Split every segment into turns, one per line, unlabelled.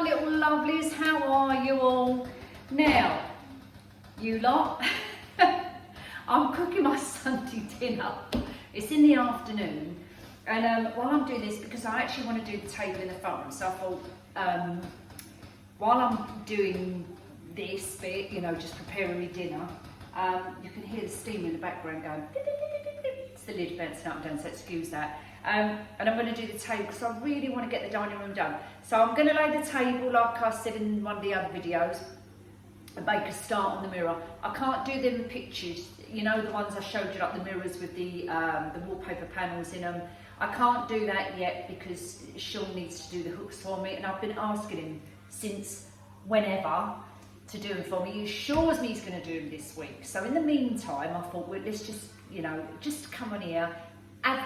my little lovelies, how are you all? Now, you lot, I'm cooking my Sunday dinner. It's in the afternoon, and while I'm doing this, because I actually want to do the table in the front room, so I thought, while I'm doing this bit, you know, just preparing my dinner, you can hear the steam in the background going, it's the lid bouncing up and down, so excuse that. And I'm going to do the table because I really want to get the dining room done. So I'm going to lay the table like I said in one of the other videos and make a start on the mirror. I can't do them pictures, you know, the ones I showed you, like the mirrors with the wallpaper panels in them. I can't do that yet because Sean needs to do the hooks for me, and I've been asking him since whenever to do them for me. He assures me he's going to do them this week. So in the meantime, I thought, well, let's just, you know, just come on here,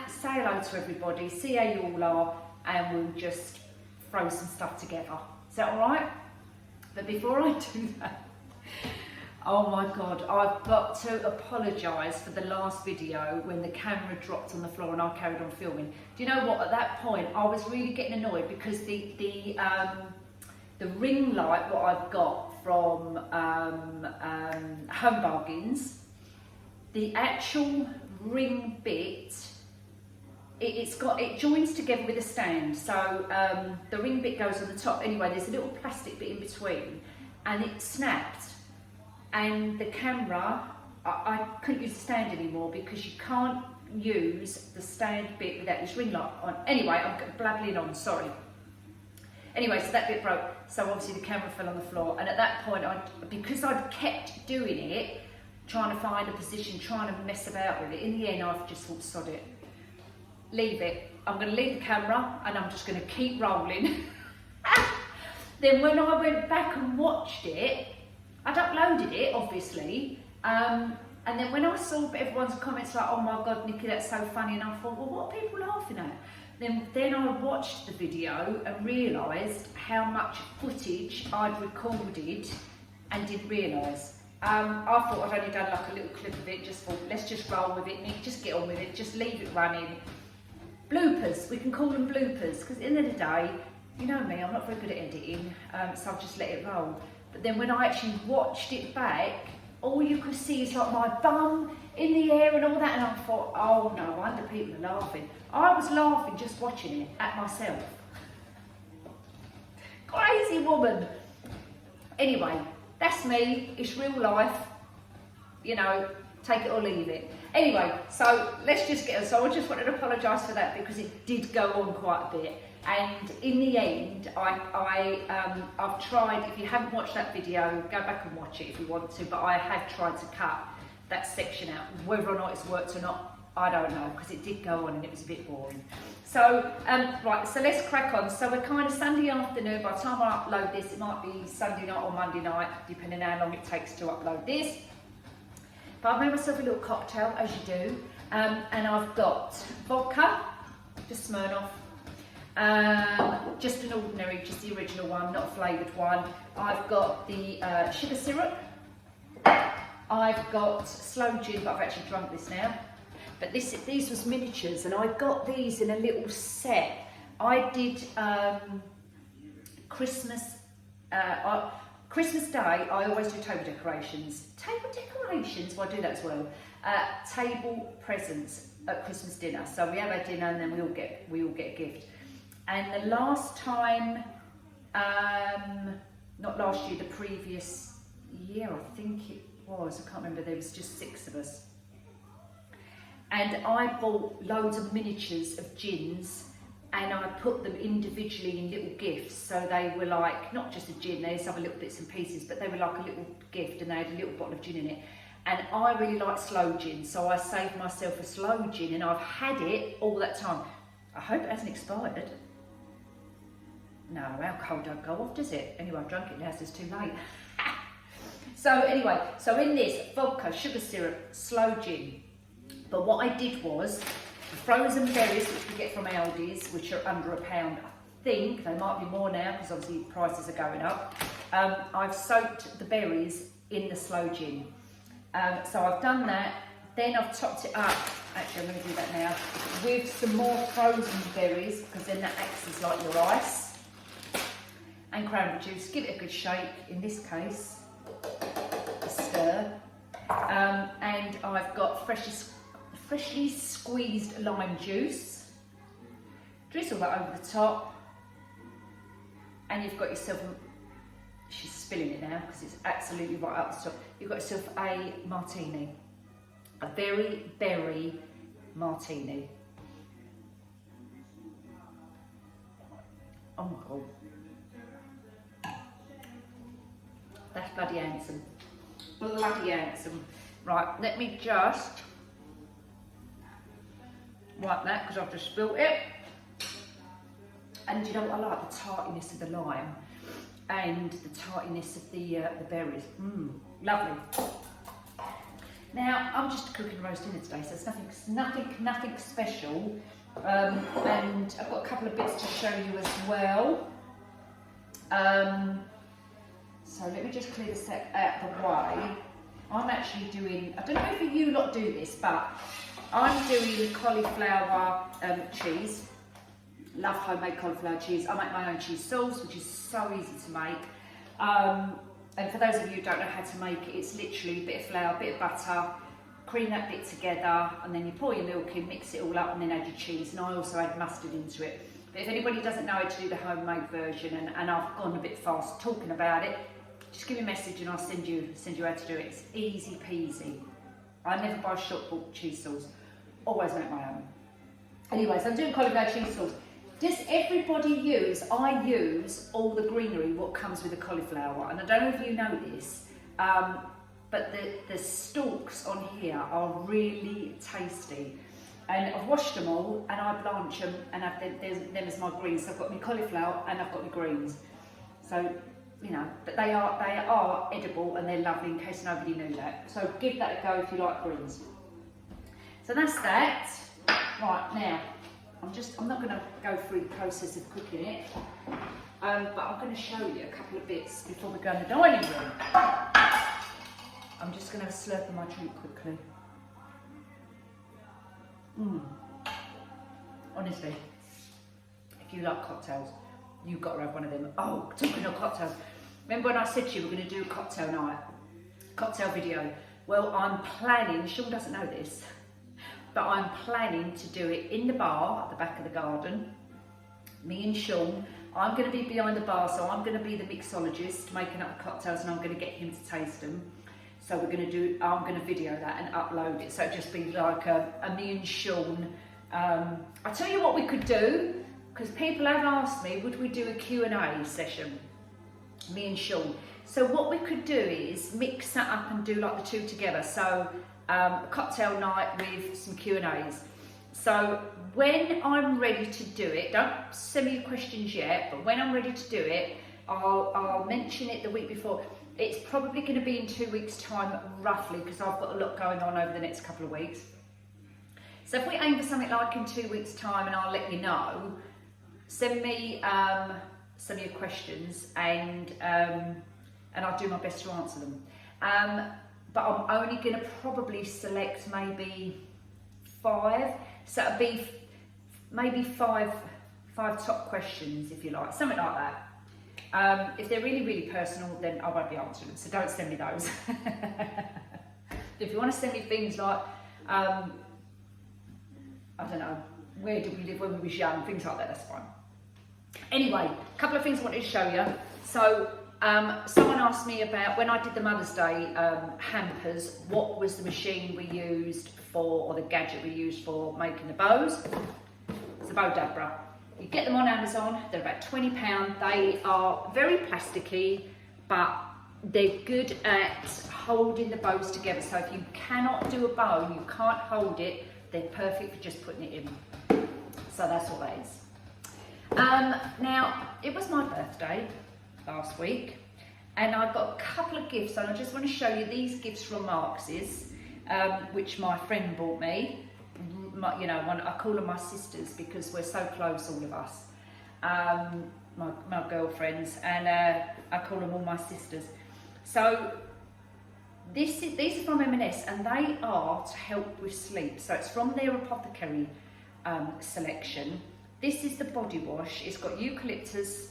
say hello to everybody, see how you all are, and we'll just throw some stuff together. Is that all right? But before I do that, oh my God, I've got to apologise for the last video when the camera dropped on the floor and I carried on filming. Do you know what? At that point, I was really getting annoyed because the ring light what I've got from Homebargains, the actual ring bit, it joins together with a stand. So the ring bit goes on the top. Anyway, there's a little plastic bit in between, and it snapped. And the camera, I couldn't use the stand anymore because you can't use the stand bit without this ring light on. Anyway, I'm blabbling on, sorry. Anyway, so that bit broke, so obviously the camera fell on the floor, and at that point, because I'd kept doing it, trying to find a position, trying to mess about with it, in the end I've just thought, sod it, leave it. I'm going to leave the camera and I'm just going to keep rolling. Then when I went back and watched it, I'd uploaded it, obviously, and then when I saw everyone's comments like, oh my God, Nikki, that's so funny, and I thought, well, what are people laughing at? Then I watched the video and realised how much footage I'd recorded and didn't realise. I thought I'd only done like a little clip of it, just thought, let's just roll with it, Nick, just get on with it, just leave it running. Bloopers, we can call them bloopers, because at the end of the day, you know me, I'm not very good at editing, so I've just let it roll. But then when I actually watched it back, all you could see is like my bum in the air and all that, and I thought, oh no wonder people are laughing. I was laughing just watching it at myself. Crazy woman. Anyway, that's me, it's real life, you know, take it or leave it. Anyway, so let's just get on. So I just wanted to apologise for that because it did go on quite a bit. And in the end, I've tried, if you haven't watched that video, go back and watch it if you want to, but I have tried to cut that section out. Whether or not it's worked or not, I don't know, because it did go on and it was a bit boring. So, right, so let's crack on. So we're kind of Sunday afternoon. By the time I upload this, it might be Sunday night or Monday night, depending on how long it takes to upload this. But I've made myself a little cocktail, as you do, and I've got vodka, just Smirnoff, just an ordinary, just the original one, not a flavoured one. I've got the sugar syrup. I've got sloe gin, but I've actually drunk this now. But these was miniatures, and I got these in a little set. I did Christmas Day, I always do table decorations. Table decorations, well I do that as well. Table presents at Christmas dinner. So we have our dinner and then we all get a gift. And the last time, not last year, the previous year, I think it was, I can't remember, there was just 6 of us. And I bought loads of miniatures of gins, and I put them individually in little gifts. So they were like, not just a gin, they used to have little bits and pieces, but they were like a little gift, and they had a little bottle of gin in it. And I really like slow gin, so I saved myself a slow gin, and I've had it all that time. I hope it hasn't expired. No, alcohol don't go off, does it? Anyway, I've drunk it now, so it's too late. So anyway, so in this, vodka, sugar syrup, slow gin. But what I did was, the frozen berries, which we get from Aldi's, which are under £1, I think, they might be more now, because obviously prices are going up. I've soaked the berries in the slow gin. So I've done that, then I've topped it up, actually I'm going to do that now, with some more frozen berries, because then that acts as like your ice. and cranberry juice. Give it a good shake, in this case, a stir. And I've got freshly squeezed lime juice. Drizzle that over the top. And you've got yourself, she's spilling it now because it's absolutely right up the top. You've got yourself a martini. A very berry martini. Oh my God. That's bloody handsome. Bloody handsome. Right, let me just wipe that because I've just spilt it. And you know what, I like the tartiness of the lime and the tartiness of the berries. Lovely. Now, I'm just cooking roast dinner today, so it's nothing special. And I've got a couple of bits to show you as well. So let me just clear this out of the way. I'm actually doing, I don't know if you lot do this, but I'm doing cauliflower cheese. Love homemade cauliflower cheese. I make my own cheese sauce, which is so easy to make. And for those of you who don't know how to make it, it's literally a bit of flour, a bit of butter, cream that bit together, and then you pour your milk in, mix it all up, and then add your cheese. And I also add mustard into it. But if anybody doesn't know how to do the homemade version, and I've gone a bit fast talking about it, just give me a message and I'll send you how to do it. It's easy peasy. I never buy shop bought cheese sauce. Always make my own. Anyways, I'm doing cauliflower cheese sauce. Does everybody use, I use all the greenery what comes with the cauliflower, and I don't know if you know this, but the stalks on here are really tasty. And I've washed them all and I blanch them and have them as my greens. So I've got my cauliflower and I've got my greens. So, you know, but they are edible and they're lovely in case nobody knew that. So give that a go if you like greens. So that's that. Right, now, I'm not going to go through the process of cooking it, but I'm going to show you a couple of bits before we go in the dining room. I'm just going to have a slurp of my drink quickly. Honestly, if you like cocktails, you've got to have one of them. Oh, talking of cocktails, remember when I said to you we're going to do a cocktail night, cocktail video? Well, I'm planning, Sean doesn't know this, but I'm planning to do it in the bar at the back of the garden. Me and Sean, I'm going to be behind the bar, so I'm going to be the mixologist making up the cocktails, and I'm going to get him to taste them. So I'm going to video that and upload it. So it'll just be like a me and Sean. I'll tell you what we could do, because people have asked me, would we do a Q&A session? Me and Sean. So what we could do is mix that up and do like the two together. So a cocktail night with some Q&As. So when I'm ready to do it, don't send me your questions yet, but when I'm ready to do it, I'll mention it the week before. It's probably going to be in 2 weeks' time, roughly, because I've got a lot going on over the next couple of weeks. So if we aim for something like in 2 weeks' time, and I'll let you know, send me some of your questions, and I'll do my best to answer them. But I'm only going to probably select maybe 5. So it'll be maybe five top questions, if you like, something like that. If they're really, really personal, then I won't be answering them, so don't send me those. If you want to send me things like, I don't know, where did we live when we was young, things like that, that's fine. Anyway, a couple of things I wanted to show you. So, someone asked me about, when I did the Mother's Day hampers, what was the machine we used for, or the gadget we used for making the bows? It's a Bow Dabra. You get them on Amazon, they're about £20. They are very plasticky, but they're good at holding the bows together. So if you cannot do a bow, you can't hold it, they're perfect for just putting it in. So that's what that is. Now, it was my birthday last week, and I got a couple of gifts, and I just want to show you these gifts from Marx's, which my friend bought me. I call them my sisters because we're so close, all of us, my girlfriends, and I call them all my sisters. So these are from M&S, and they are to help with sleep. So it's from their apothecary selection. This is the body wash. It's got eucalyptus,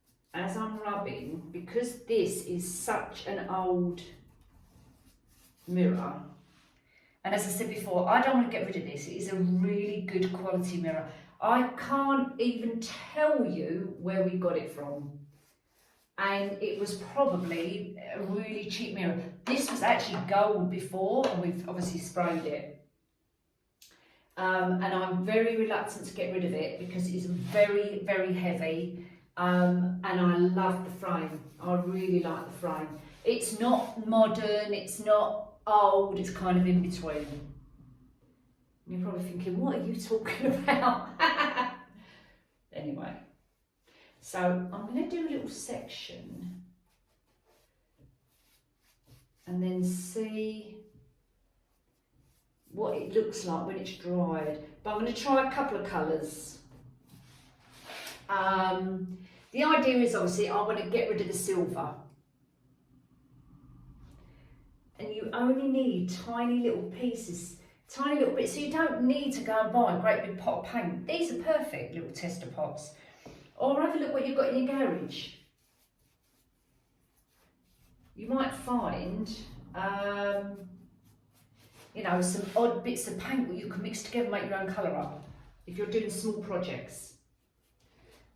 as I'm rubbing, because this is such an old mirror, and as I said before, I don't want to get rid of this. It is a really good quality mirror. I can't even tell you where we got it from. And it was probably a really cheap mirror. This was actually gold before, and we've obviously sprayed it. And I'm very reluctant to get rid of it because it is very, very heavy. And I love the frame. I really like the frame. It's not modern, it's not old, it's kind of in between. You're probably thinking, what are you talking about? Anyway, so I'm going to do a little section and then see what it looks like when it's dried. But I'm going to try a couple of colours. The idea is obviously I want to get rid of the silver. And you only need tiny little pieces, tiny little bits, so you don't need to go and buy a great big pot of paint. These are perfect little tester pots. Or have a look what you've got in your garage. You might find, you know, some odd bits of paint that you can mix together and make your own colour up if you're doing small projects.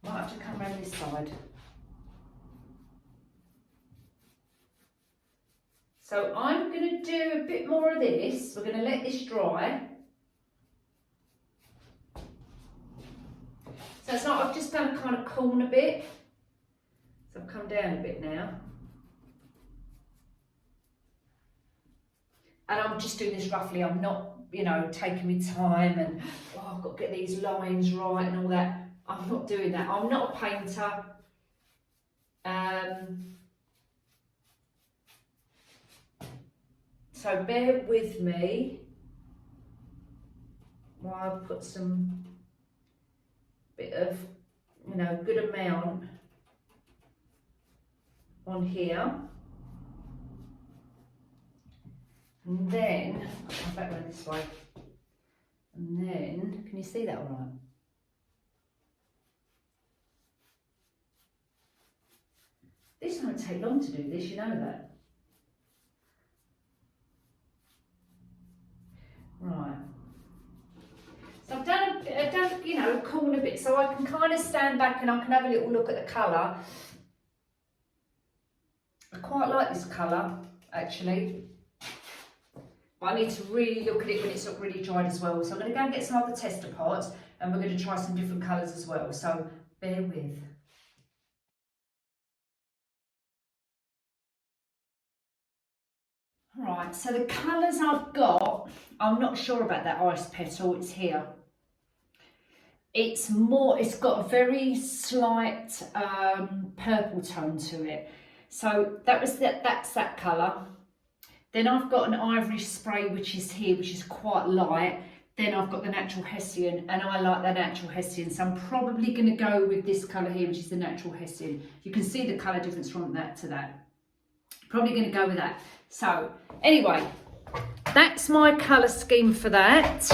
Might have to come around this side. So I'm going to do a bit more of this. We're going to let this dry. So it's like I've just done a kind of corner bit. So I've come down a bit now. And I'm just doing this roughly. I'm not, you know, taking my time and, oh, I've got to get these lines right and all that. I'm not doing that. I'm not a painter. So bear with me while I put some bit of, you know, good amount on here. And then, I'll come back around this way. And then, can you see that all right? This won't take long to do this, you know that. Right. So I've done, you know, a corner bit, so I can kind of stand back and I can have a little look at the colour. I quite like this colour, actually. But I need to really look at it when it's not really dried as well. So I'm going to go and get some other tester pots and we're going to try some different colours as well. So bear with. Right, so the colours I've got, I'm not sure about that ice petal, it's here. It's more, it's got a very slight purple tone to it. So that's that colour. Then I've got an ivory spray which is here, which is quite light. Then I've got the natural Hessian, and I like the natural Hessian. So I'm probably going to go with this colour here, which is the natural Hessian. You can see the colour difference from that to that. Probably going to go with that. So anyway, that's my colour scheme for that.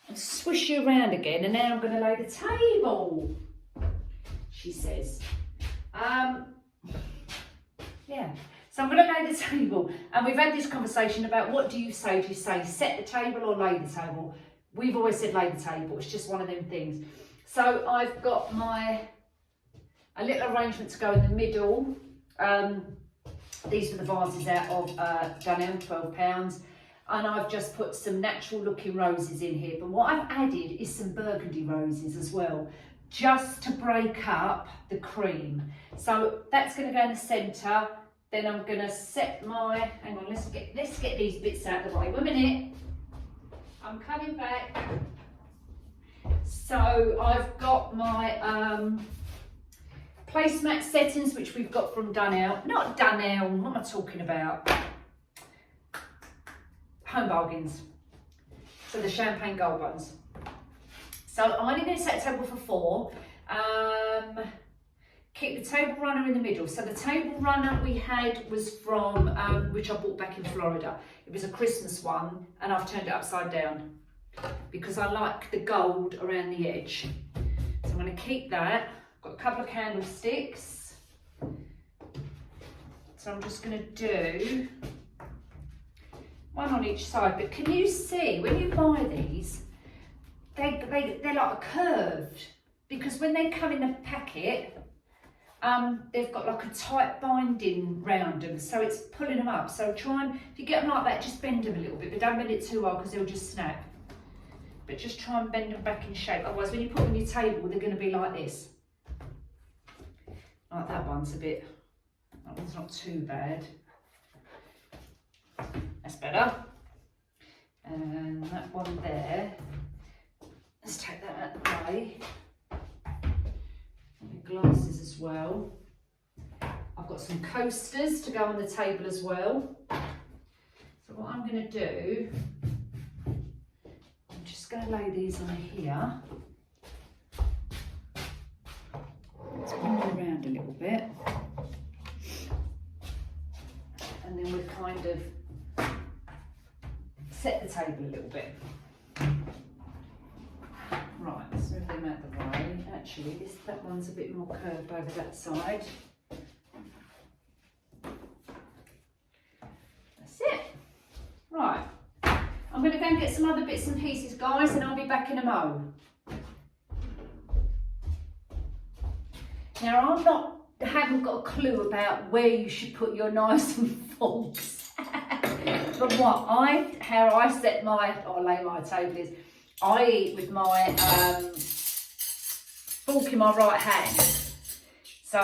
I'll swish you around again, and now I'm going to lay the table, she says. Yeah, so I'm going to lay the table, and we've had this conversation about what do you say? Do you say set the table or lay the table? We've always said lay the table. It's just one of them things. So I've got a little arrangement to go in the middle. These were the vases out of Dunelm, £12, and I've just put some natural looking roses in here, but what I've added is some burgundy roses as well, just to break up the cream. So that's going to go in the centre. Then I'm going to set my, hang on, let's get these bits out of the way. 1 minute, I'm coming back. So I've got my placemat settings, which we've got from Dunelm. Not Dunelm, what am I talking about? Homebargains. So the champagne gold ones. So I'm only going to set a table for 4. Keep the table runner in the middle. So the table runner we had was from, which I bought back in Florida. It was a Christmas one, and I've turned it upside down because I like the gold around the edge. So I'm going to keep that. Got a couple of candlesticks. So I'm just going to do one on each side. But can you see, when you buy these, they're like curved. Because when they come in the packet, they've got like a tight binding round them, so it's pulling them up. So try and, if you get them like that, just bend them a little bit, but don't bend it too hard because they'll just snap. But just try and bend them back in shape, otherwise when you put them on your table, they're going to be like this. Like that one's a bit, that one's not too bad. That's better. And that one there, let's take that out of the way. Glasses as well. I've got some coasters to go on the table as well. So what I'm going to do, I'm just going to lay these on here. Let's move them around a little bit. And then we'll kind of set the table a little bit. Right, let's move them out of the way. Actually, that one's a bit more curved over that side. That's it. Right, I'm going to go and get some other bits and pieces, guys, and I'll be back in a mo. Now, I haven't got a clue about where you should put your knives and forks. But how I set or lay my table is, I eat with my fork in my right hand. So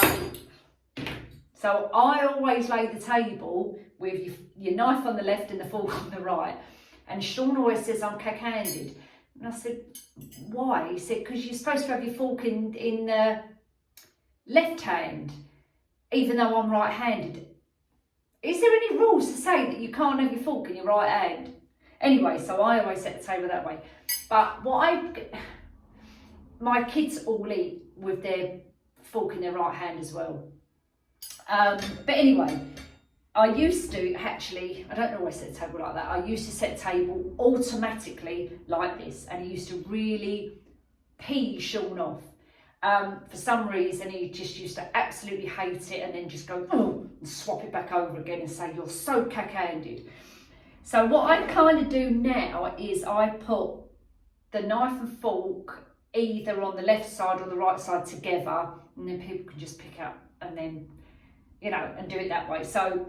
I always lay the table with your knife on the left and the fork on the right. And Sean always says I'm cack-handed. And I said, why? He said, because you're supposed to have your fork in the left hand, even though I'm right-handed. Is there any rules to say that you can't have your fork in your right hand? Anyway, so I always set the table that way. But my kids all eat with their fork in their right hand as well. But anyway, I used to actually, I don't always set the table like that. I used to set the table automatically like this, and it used to really pee Sean off. For some reason, he just used to absolutely hate it and then just go, oh, and swap it back over again and say, you're so cack-handed. So what I kind of do now is I put the knife and fork either on the left side or the right side together, and then people can just pick up and then, and do it that way. So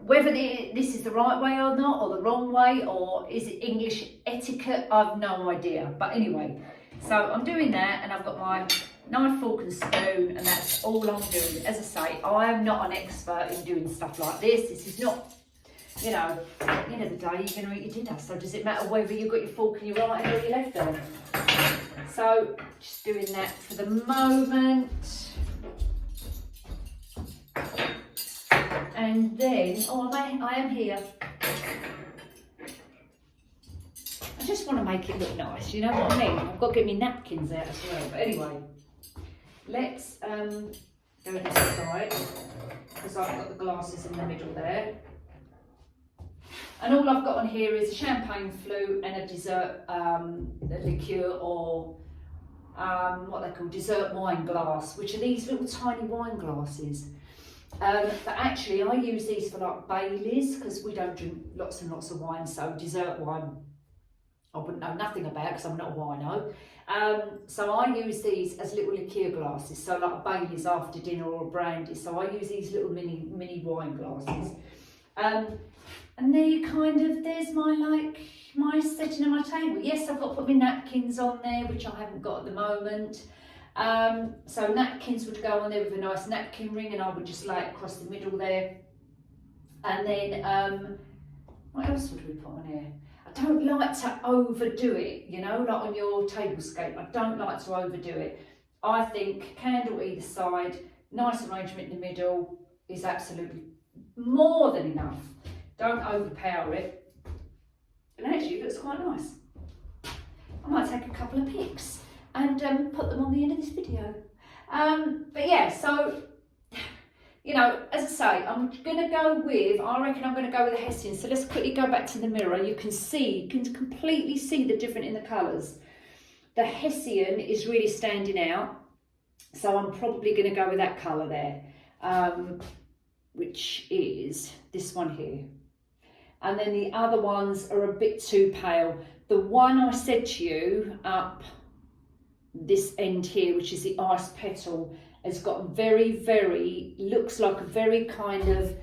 whether this is the right way or not, or the wrong way, or is it English etiquette, I've no idea. But anyway, so I'm doing that, and I've got my knife, fork and spoon, and that's all I'm doing. As I say, I am not an expert in doing stuff like this. This is not, at the end of the day, you're going to eat your dinner. So does it matter whether you've got your fork in your right hand or your left hand? So just doing that for the moment. And then, I am here. I just want to make it look nice, you know what I mean? I've got to get my napkins out as well. But anyway, let's do it this side, because I've got the glasses in the middle there. And all I've got on here is a champagne flute and a dessert liqueur, or what they call dessert wine glass, which are these little tiny wine glasses. But actually I use these for like Baileys, because we don't drink lots and lots of wine, so dessert wine I wouldn't know nothing about because I'm not a wino. So I use these as little liqueur glasses, so like Baileys after dinner or a brandy. So I use these little mini wine glasses. And there you there's my setting of my table. Yes, I've got to put my napkins on there, which I haven't got at the moment. So napkins would go on there with a nice napkin ring, and I would just lay it across the middle there. And then, what else would we put on here? I don't like to overdo it, like on your table scape. I don't like to overdo it. I think candle either side, nice arrangement in the middle is absolutely more than enough. Don't overpower it. And actually it looks quite nice. I might take a couple of pics and put them on the end of this video. But yeah, so, as I say, I'm going to go with, I reckon I'm going to go with the Hessian. So let's quickly go back to the mirror. You can completely see the difference in the colours. The Hessian is really standing out. So I'm probably going to go with that colour there, which is this one here. And then the other ones are a bit too pale. The one I said to you up this end here, which is the ice petal, has got very, looks like a very kind of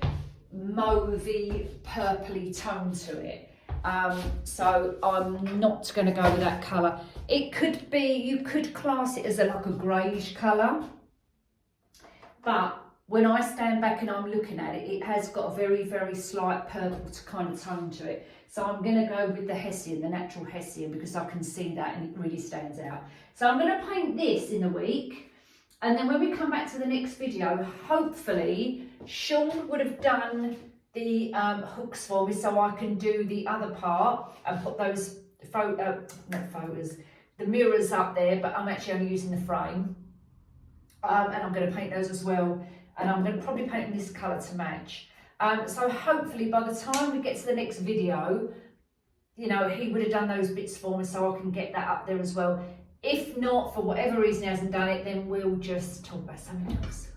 mauvey, purpley tone to it. So I'm not going to go with that colour. It could be, you could class it as like a greyish colour, but when I stand back and I'm looking at it, it has got a very slight purple kind of tone to it. So I'm going to go with the Hessian, the natural Hessian, because I can see that and it really stands out. So I'm going to paint this in a week. And then when we come back to the next video, hopefully Sean would have done the hooks for me so I can do the other part and put those the mirrors up there, but I'm actually only using the frame. And I'm going to paint those as well. And I'm going to probably paint in this colour to match. So hopefully by the time we get to the next video, you know, he would have done those bits for me so I can get that up there as well. If not, for whatever reason he hasn't done it, then we'll just talk about something else.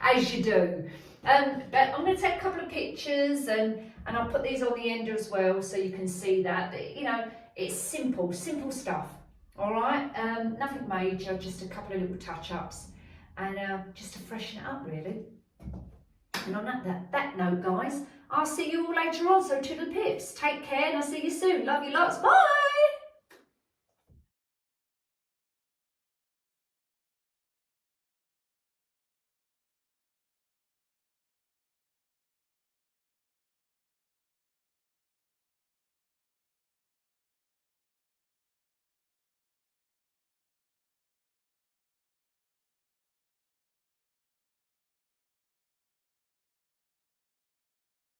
As you do. But I'm going to take a couple of pictures and I'll put these on the end as well so you can see that. You know, it's simple stuff. All right, nothing major, just a couple of little touch-ups and just to freshen it up really. And on that note, guys, I'll see you all later on, so toodle pips. Take care and I'll see you soon. Love you lots. Bye!